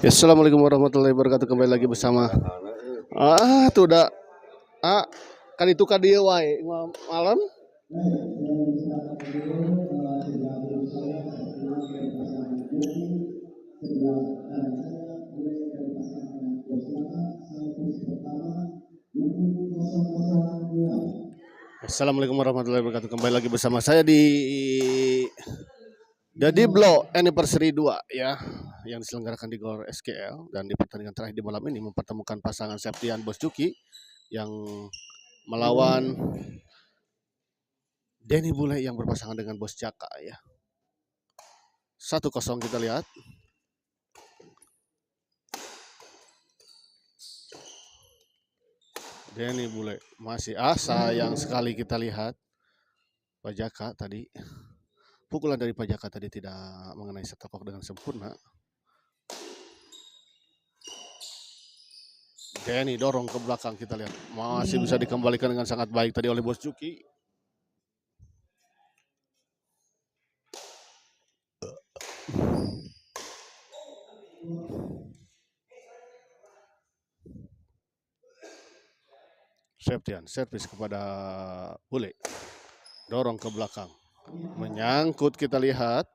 Ya, assalamualaikum warahmatullahi wabarakatuh. Kembali lagi bersama tuh udah kan itu ka dieu wae malam. Assalamualaikum warahmatullahi wabarakatuh. Kembali lagi bersama saya di Blow Anniversary 2 ya, yang diselenggarakan di Gor SKL, dan di pertandingan terakhir di malam ini mempertemukan pasangan Septian Bos Juki yang melawan Denny Bule yang berpasangan dengan Bos Jaka ya. 1-0 kita lihat. Denny Bule masih sayang sekali kita lihat Pak Jaka tadi. Pukulan dari Pak Jaka tadi tidak mengenai setekok dengan sempurna. Denny dorong ke belakang, kita lihat masih bisa dikembalikan dengan sangat baik tadi oleh Bos Juki. Septian servis kepada Bule, dorong ke belakang, menyangkut, kita lihat.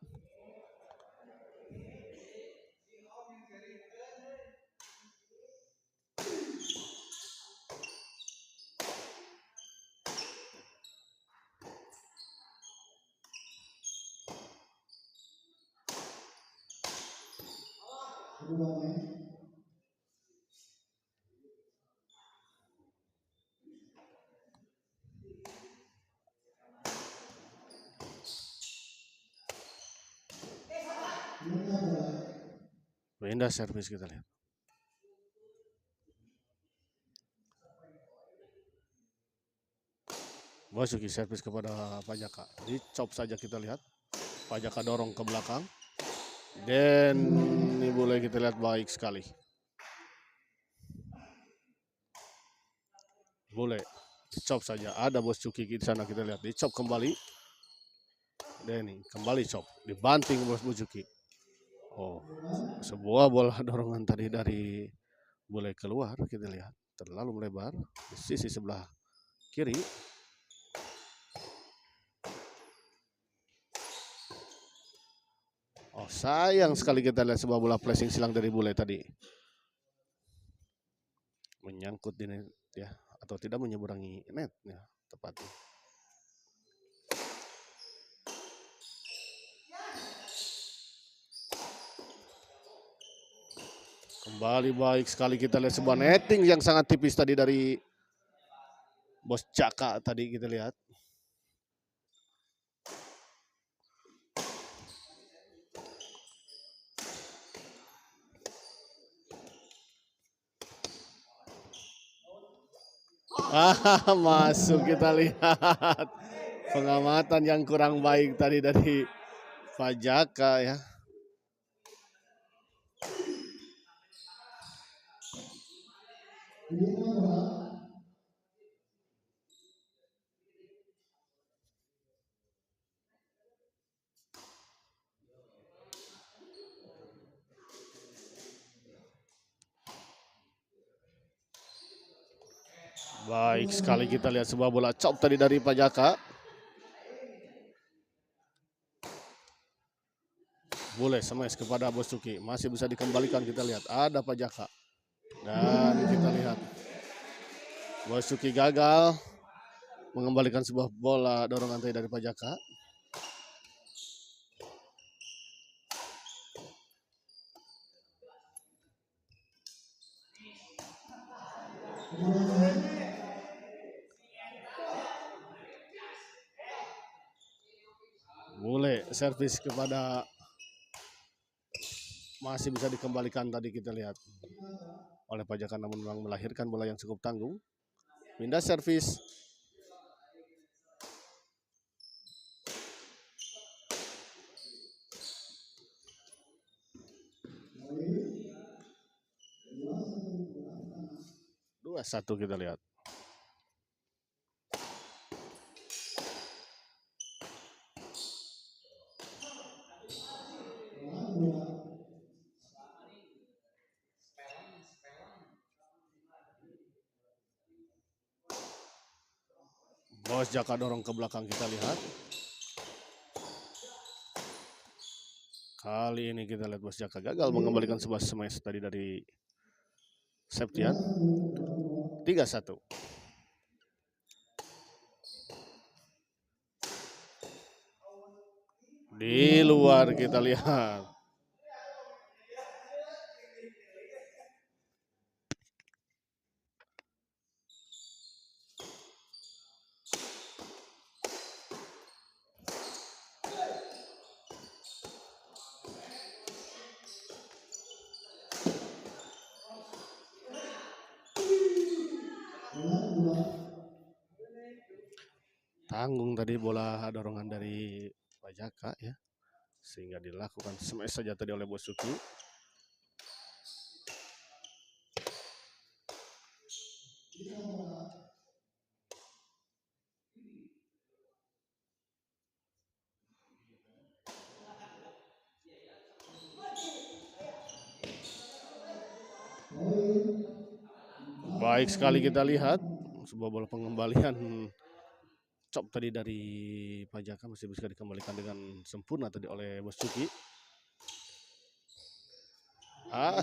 Pindah servis, kita lihat. Basuki servis kepada Pak Jaka, dicop saja, kita lihat. Pak Jaka dorong ke belakang, dan ini boleh kita lihat baik sekali. Boleh dicop saja, ada Bos Juki di sana, kita lihat, dicop kembali. Denny kembali cop, dibanting Bos Juki. Oh, sebuah bola dorongan tadi dari Bule keluar, kita lihat terlalu melebar di sisi sebelah kiri. Oh, sayang sekali kita lihat sebuah bola flashing silang dari Bule tadi. Menyangkut di net ya, atau tidak menyeberangi net ya, tepatnya. Kembali baik sekali kita lihat sebuah netting yang sangat tipis tadi dari Bos Jaka tadi, kita lihat. Masuk, kita lihat. Pengamatan yang kurang baik tadi dari Pak Jaka ya. Baik sekali kita lihat sebuah bola chop tadi dari Pak Jaka. Boleh smash kepada Bos Juki, masih bisa dikembalikan, kita lihat ada Pak Jaka. Dan kita lihat Bos Juki gagal mengembalikan sebuah bola dorongan tadi dari Pak Jaka. servis kepada masih bisa dikembalikan tadi kita lihat oleh Pajakan, namun memang melahirkan bola yang cukup tanggung. Pindah servis. Dua satu kita lihat. Bos Jaka dorong ke belakang kita lihat. Kali ini kita lihat Bos Jaka gagal mengembalikan sebuah smash tadi dari Septian. 3-1. Di luar kita lihat. Tanggung tadi bola dorongan dari Pajaka ya, sehingga dilakukan smash saja tadi oleh Bosuki. Baik sekali kita lihat sebuah bola pengembalian chop tadi dari Pajaka masih bisa dikembalikan dengan sempurna tadi oleh Bosuki.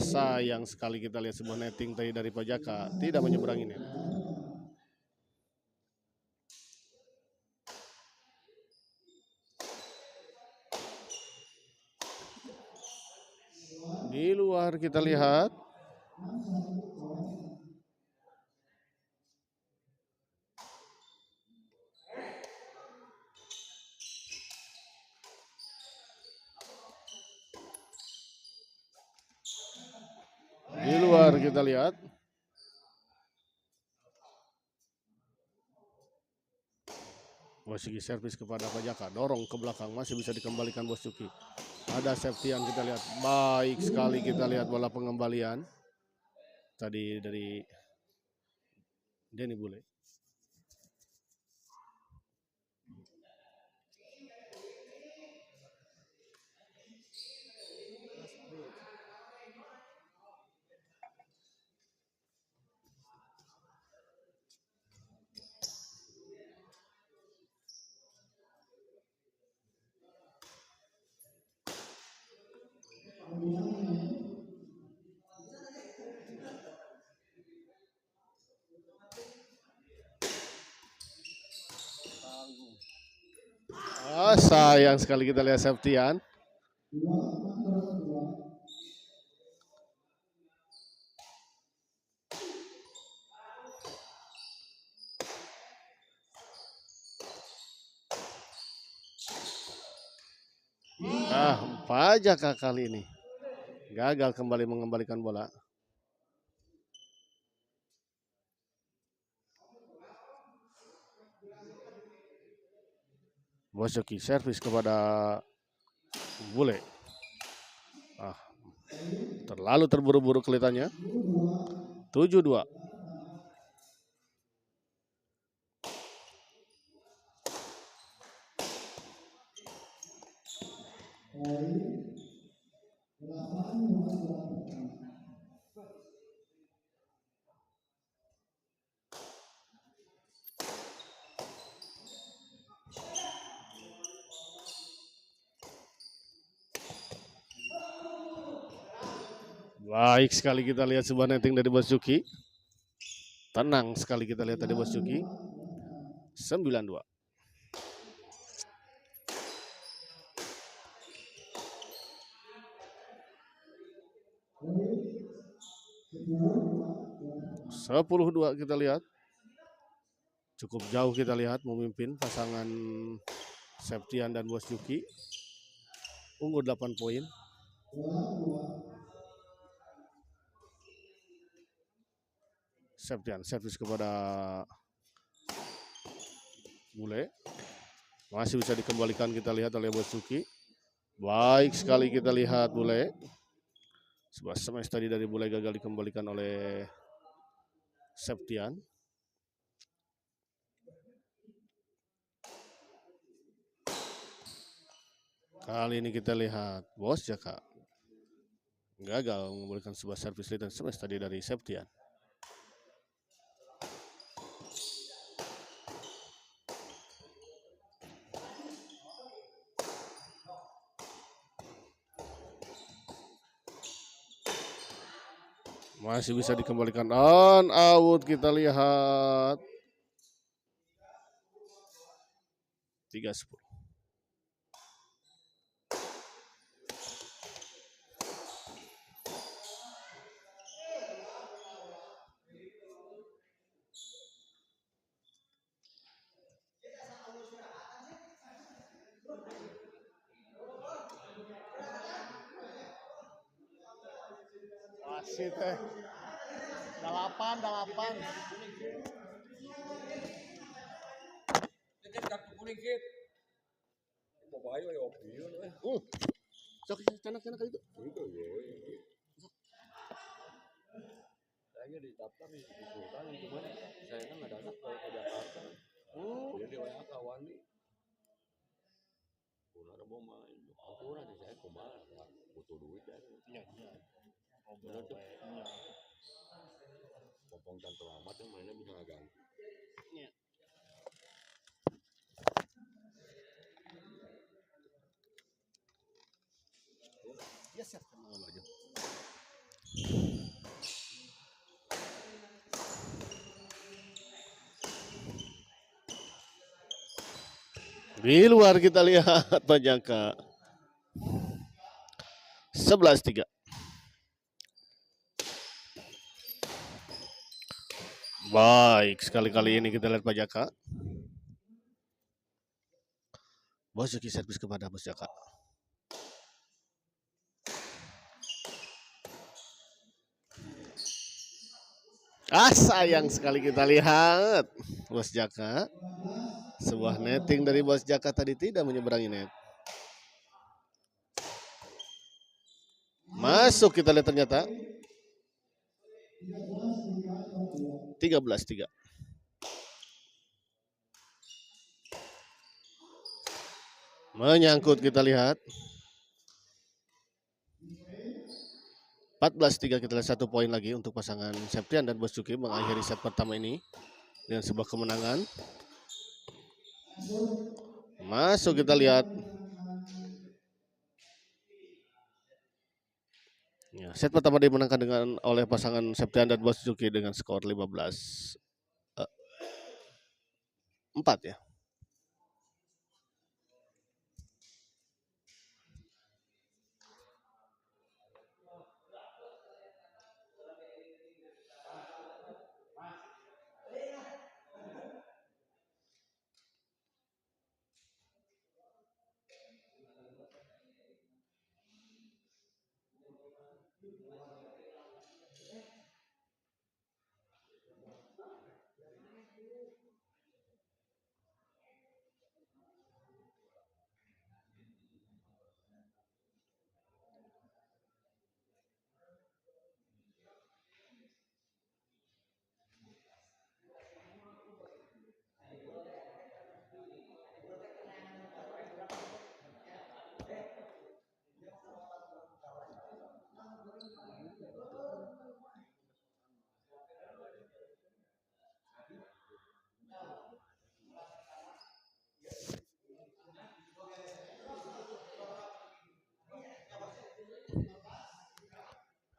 Sayang sekali kita lihat sebuah netting tadi dari Pajaka tidak menyeberanginya. Di luar kita lihat. Di luar kita lihat. Bosuki servis kepada Pajaka, dorong ke belakang, masih bisa dikembalikan Bosuki. Ada Septian kita lihat, baik sekali kita lihat bola pengembalian tadi dari Denny Bule. Sayang sekali kita lihat Septian. Pajaka kali ini gagal kembali mengembalikan bola. Bosuki servis kepada Bule. Terlalu terburu-buru kelihatannya. 7-2. Baik sekali kita lihat sebuah netting dari Bosuki. Tenang sekali kita lihat tadi Bosuki. 9-2. Sepuluh 2 kita lihat. Cukup jauh kita lihat memimpin pasangan Septian dan Bosuki. unggul 8 poin. Septian servis kepada Bule. Masih bisa dikembalikan, kita lihat oleh Basuki. Baik sekali kita lihat Bule. Sebuah smash tadi dari Bule gagal dikembalikan oleh Septian. Kali ini kita lihat Bos Jaka gagal memberikan sebuah servis lead dan smash tadi dari Septian. Masih bisa dikembalikan on out, kita lihat 3-10. Wasit 8. Kartu kuning kit. Mau bayu ya opini. Sok canak kali itu. Itu ya. Saya didaftar di Sultan, cuman saya kan ada anak ke Jakarta. Jadi WA kawan nih. Udah ada mau main. Aku nanti saya kemana? Butuh duit ya. Iya. Benar tuh. Popong tan terlambat yang mainnya bisa nggak ganti. Iya. Yes, ya. Di luar kita lihat Pak Jaka. 11-3. Baik sekali kali ini kita lihat Pak Jaka. Bos Jaki servis kepada Bos Jaka. Sayang sekali kita lihat Bos Jaka. Sebuah netting dari Bos Jaka tadi tidak menyeberangi net. Masuk kita lihat ternyata 13-3. Menyangkut kita lihat 14-3, kita lihat 1 poin lagi untuk pasangan Septian dan Bos Juki mengakhiri set pertama ini dengan sebuah kemenangan. Masuk kita lihat. Ya, set pertama dimenangkan oleh pasangan Septian dan Bos Juki dengan skor 15-4 ya.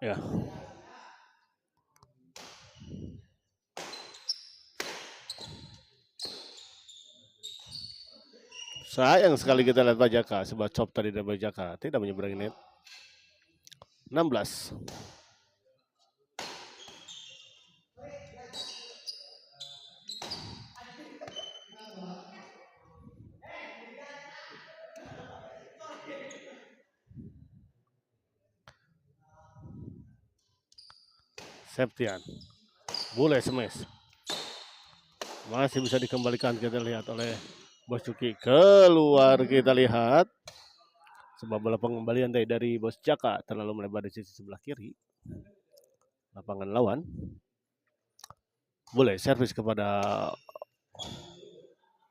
Ya. Sayang sekali kita lihat Pak Jaka, sebuah chop tadi dari Pak Jaka tidak menyeberangi net. 16. Septian. Bule smash. Masih bisa dikembalikan, kita lihat oleh Bos Cuki. Keluar, kita lihat. Sebuah bola pengembalian dari Bos Jaka terlalu melebar di sisi sebelah kiri lapangan lawan. Boleh servis kepada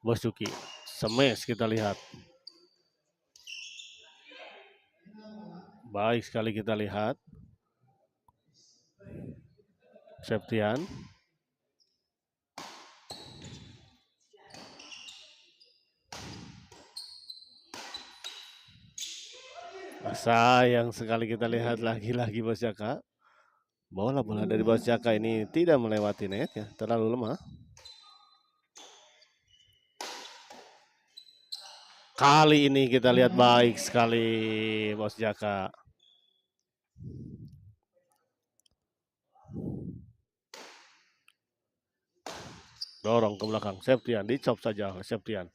Bos Cuki. Smash, kita lihat. Baik sekali, kita lihat. Septian. Sayang sekali, kita lihat lagi-lagi Bos Jaka. Bola dari Bos Jaka ini tidak melewati net ya, terlalu lemah. Kali ini kita lihat baik sekali Bos Jaka. Dorong ke belakang, Septian dicop saja oleh Septian.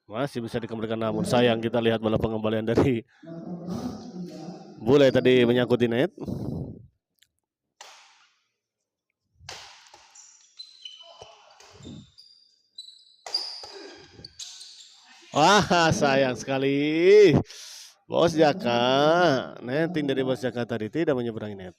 Masih bisa dikembalikan, namun sayang, kita lihat bola pengembalian dari Bule tadi menyangkut di net. Wah, sayang sekali. Bos Jaka, netting dari Bos Jaka tadi tidak menyeberangi net.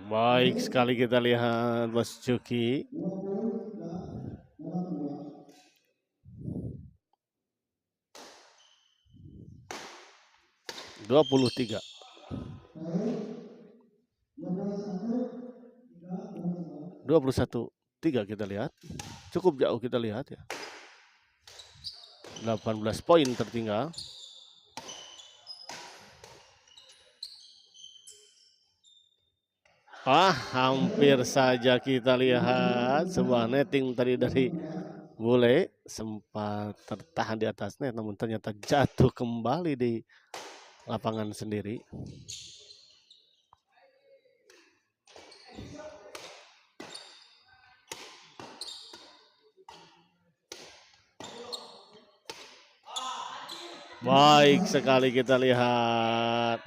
Baik sekali, kita lihat Bos Cuki. (23). 21-3 kita lihat. Cukup jauh kita lihat ya. 18 poin tertinggal. Hampir saja kita lihat sebuah netting tadi dari Bule, sempat tertahan di atas net, namun ternyata jatuh kembali di lapangan sendiri. Baik sekali, kita lihat.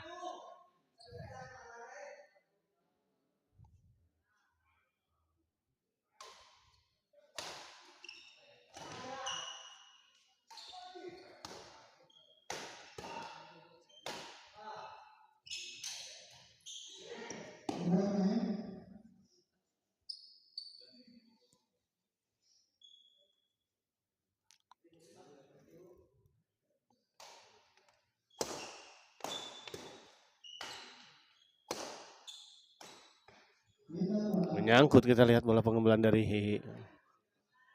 Menyangkut, kita lihat bola pengembalian dari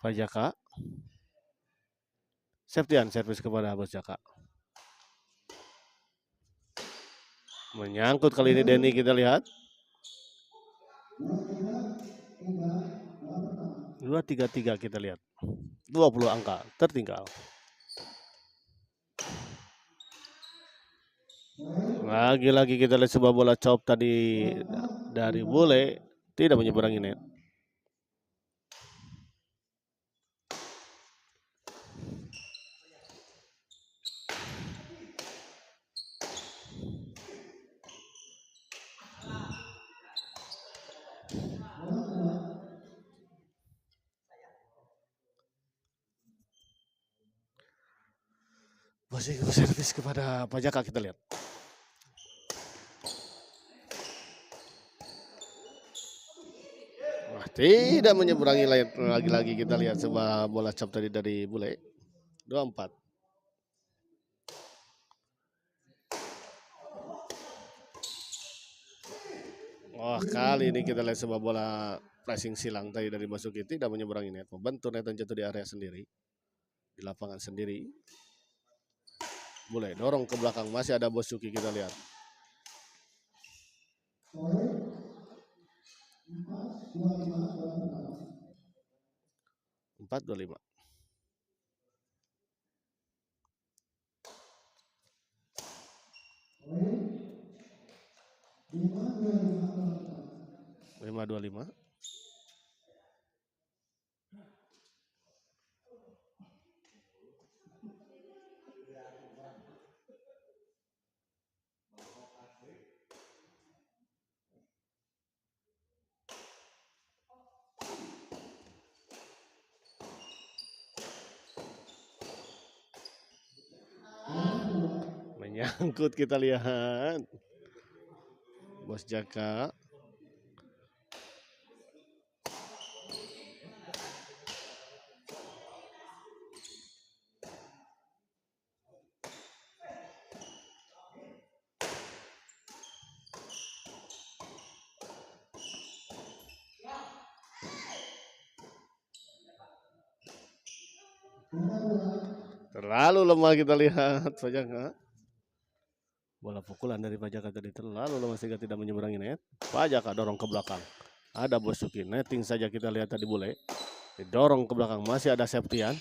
Pak Jaka. Septian servis kepada Bos Jaka. Menyangkut kali ini Denny, kita lihat. 2-3-3 kita lihat. 20 angka tertinggal. Lagi-lagi kita lihat sebuah bola chop tadi dari Bule, tidak menyeberangi net. Masih servis kepada Pak Jaka, kita lihat. Tidak menyeberangi, lagi-lagi kita lihat sebuah bola chop tadi dari Bule. 24. Wah, kali ini kita lihat sebuah bola pressing silang tadi dari Basuki, tidak menyeberangi net, membentur net dan jatuh di area sendiri, di lapangan sendiri. Bule dorong ke belakang, masih ada Basuki, kita lihat. 4-25. 5-25. Menyangkut, kita lihat Bos Jaka. Terlalu lemah, kita lihat Bos Jaka. Bola pukulan dari Pajaka tadi terlalu lemah sehingga tidak menyeberangi net. Pajaka dorong ke belakang. Ada Bos Juki, netting saja kita lihat tadi Bule. Didorong ke belakang, masih ada Septian.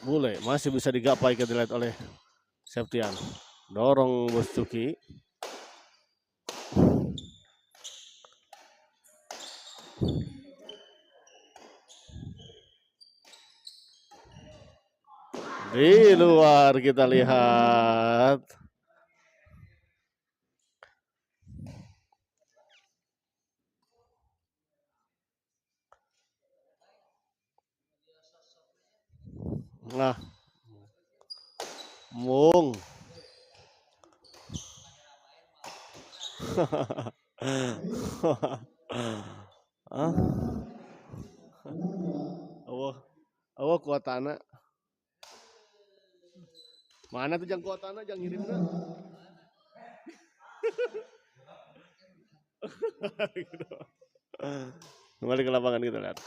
Bule masih bisa digapai kita lihat oleh Septian. Dorong Bos Juki. Di luar, kita lihat. Nah, Mung. Awak kuatana. Mana tuh jang kuatana, jang ngirimna. Kembali ke lapangan, kita lihat.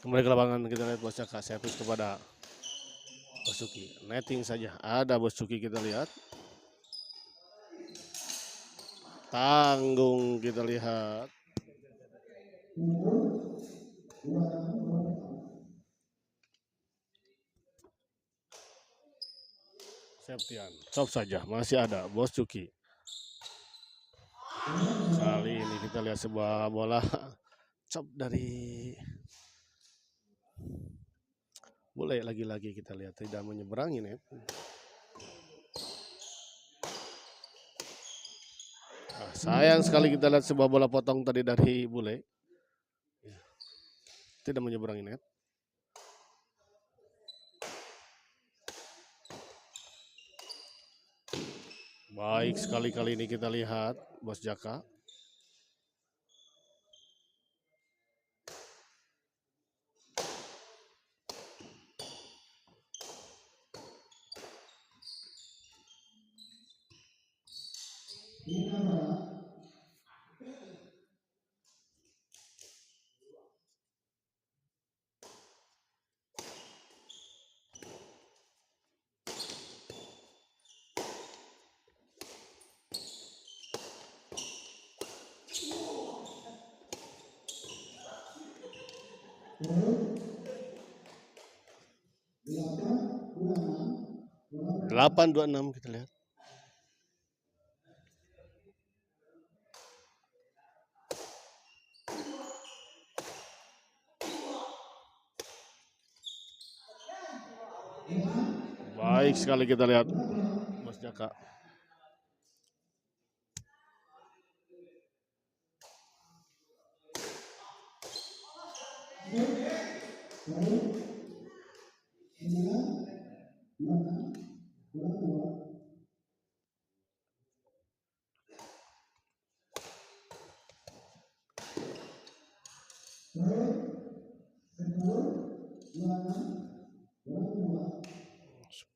Kembali ke lapangan, kita lihat Bos Jaka servis kepada Bos Juki. Netting saja, ada Bos Juki, kita lihat. Tanggung, kita lihat. Septian, stop saja, masih ada Bos Juki. Kali ini kita lihat sebuah bola chop dari Bule, lagi-lagi kita lihat tidak menyeberangi net. Nah, sayang sekali kita lihat sebuah bola potong tadi dari Bule. Tidak menyeberangi net. Baik sekali kali ini kita lihat Bos Jaka. Delapan 26 kita lihat. Baik sekali kita lihat Bos Jaka.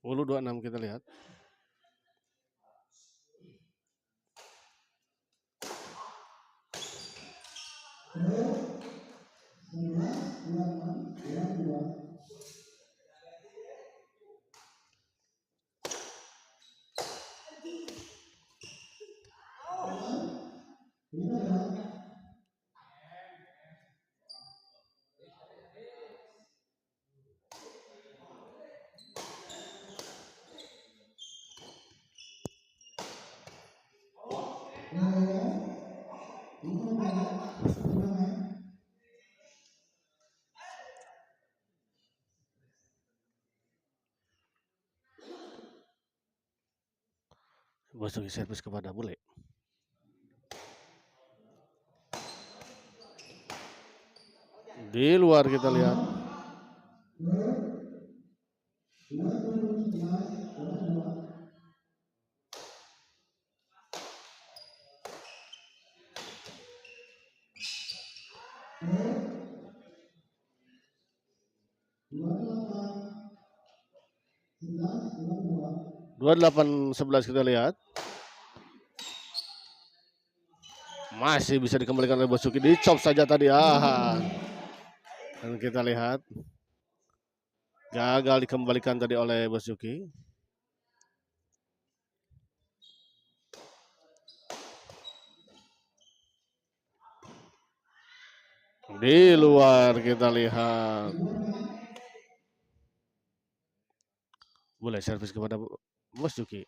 Sepuluh 26 kita lihat. Bos Joki servis kepada Bule. Di luar kita lihat. Dua 28-11 kita lihat. Masih bisa dikembalikan oleh Bos Joki. Dicop saja tadi. Dan kita lihat. Gagal dikembalikan tadi oleh Bos Joki. Di luar kita lihat. Boleh servis kepada Bos Joki.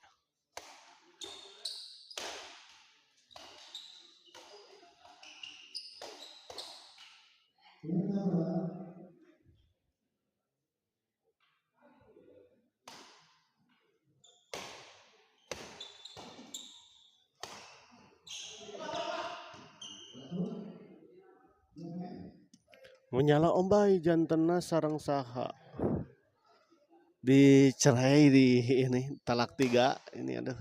Menyala ombai jantena sarang saha. Dicerai di ini talak 3 ini aduh.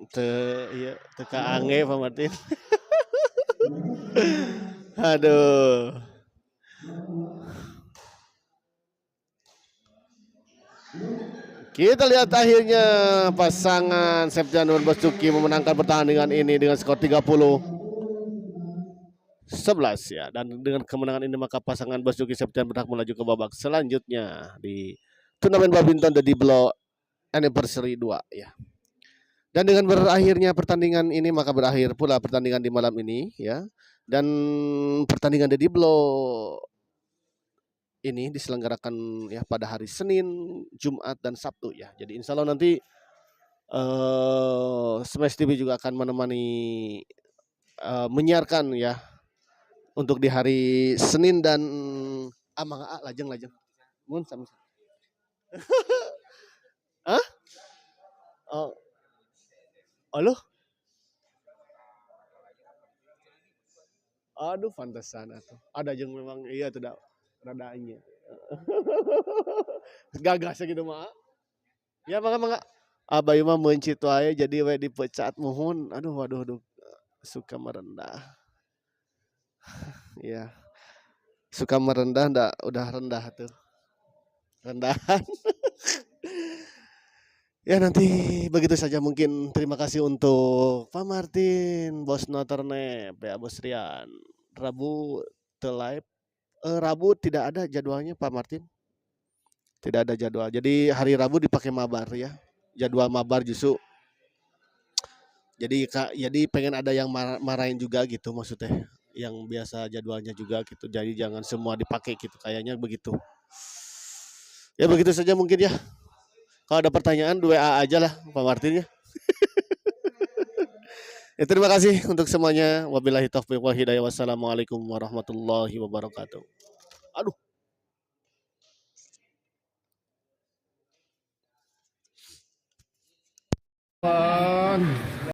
Teka ange Pak Martin. Aduh. Kita lihat akhirnya pasangan Septian dan Bos Joki memenangkan pertandingan ini dengan skor 30-11 ya. Dan dengan kemenangan ini maka pasangan Bos Joki Septian berhak melaju ke babak selanjutnya di turnamen badminton The Diblo Anniversary 2 ya. Dan dengan berakhirnya pertandingan ini maka berakhir pula pertandingan di malam ini ya. Dan pertandingan The Diblo ini diselenggarakan ya pada hari Senin, Jumat dan Sabtu ya. Jadi insya Allah nanti Smash TV juga akan menemani menyiarkan ya untuk di hari Senin dan lajeng. Mun sama. Hah? Oh. Halo? Aduh pantesan atuh. Ada jeung memang iya tidak radanya. Gagas gitu mah. Ya maka Abai mah mencit wae jadi we dipecat muhun. Waduh suka merendah. Ya. Suka merendah ndak udah rendah tuh. Rendahan. Ya nanti begitu saja mungkin terima kasih untuk Pak Martin, Bos Noternep, ya Bos Rian. Rabu live. Rabu tidak ada jadwalnya Pak Martin. Tidak ada jadwal. Jadi hari Rabu dipakai mabar ya. Jadwal mabar justru. Jadi pengen ada yang marahin juga gitu maksudnya. Yang biasa jadwalnya juga gitu. Jadi jangan semua dipakai gitu. Kayaknya begitu. Ya begitu saja mungkin ya. Kalau ada pertanyaan WA aja lah Pak Martin ya. Ya terima kasih untuk semuanya. Wabillahi taufiq wal hidayah. Wassalamualaikum warahmatullahi wabarakatuh. Aduh. kawan.